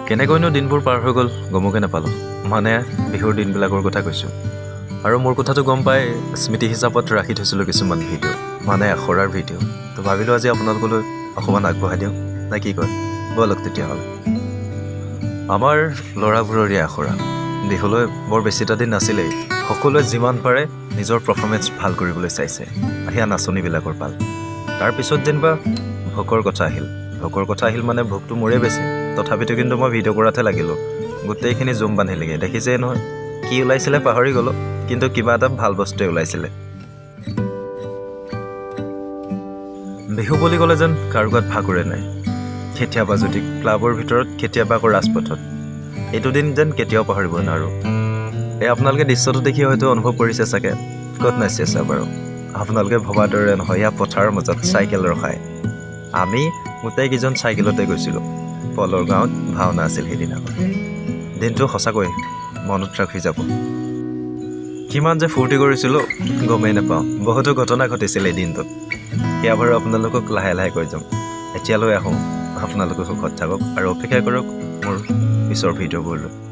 কেনেকৈনো দিনবোৰ পাৰ হৈ গ'ল গমকে নাপালোঁ। মানে বিহুৰ দিনবিলাকৰ কথা কৈছোঁ। আৰু মোৰ কথাটো গম পাই স্মৃতি হিচাপত ৰাখি থৈছিলোঁ কিছুমান ভিডিঅ', মানে আখৰাৰ ভিডিঅ'। তো ভাবিলোঁ আজি আপোনালোকলৈ অকণমান আগবঢ়াই দিওঁ, নে কি কয়? ব'লক তেতিয়াহ'লে। আমাৰ ল'ৰাবোৰৰে আখৰা। বিহুলৈ বৰ বেছি এটা দিন নাছিলেই। সকলোৱে যিমান পাৰে নিজৰ পাৰফৰ্মেঞ্চ ভাল কৰিবলৈ চাইছে। সেয়া নাচনীবিলাকৰ পাল। তাৰপিছত যেনিবা ভোকৰ কথা আহিল। ভোকৰ কথা আহিল মানে ভোকটো মোৰে বেছি। তথাপিতো কিন্তু মই ভিডিঅ' কৰাতহে লাগিলোঁ। গোটেইখিনি জুম বান্ধিলেগৈ। দেখিছেই নহয়, কি ওলাইছিলে পাহৰি গ'লোঁ, কিন্তু কিবা এটা ভাল বস্তুৱে ওলাইছিলে। বিহু বুলি ক'লে যেন কাৰো গাত ভাগৰে নাই। কেতিয়াবা যদি ক্লাবৰ ভিতৰত, কেতিয়াবা আকৌ ৰাজপথত। এইটো দিন যেন কেতিয়াও পাহৰিব নোৱাৰোঁ। এই আপোনালোকে দৃশ্যটো দেখি হয়তো অনুভৱ কৰিছে চাগে, ক'ত নাচি আছে বাৰু। আপোনালোকে ভবাৰ দৰে নহয়, এয়া পথাৰৰ মাজত চাইকেল ৰখাই। আমি গোটেইকেইজন চাইকেলতে গৈছিলোঁ। পলৰ গাঁৱত ভাওনা আছিল সেইদিনাখন। দিনটো সঁচাকৈ মনত ৰাখি যাব। কিমান যে ফূৰ্তি কৰিছিলোঁ গমেই নাপাওঁ। বহুতো ঘটনা ঘটিছিল এই দিনটোত। সেয়া বাৰু আপোনালোকক লাহে লাহে কৈ যাম। এতিয়ালৈ আহোঁ, আপোনালোকে সুখত থাকক আৰু অপেক্ষা কৰক মোৰ পিছৰ ভিডিঅ'বোৰলৈ।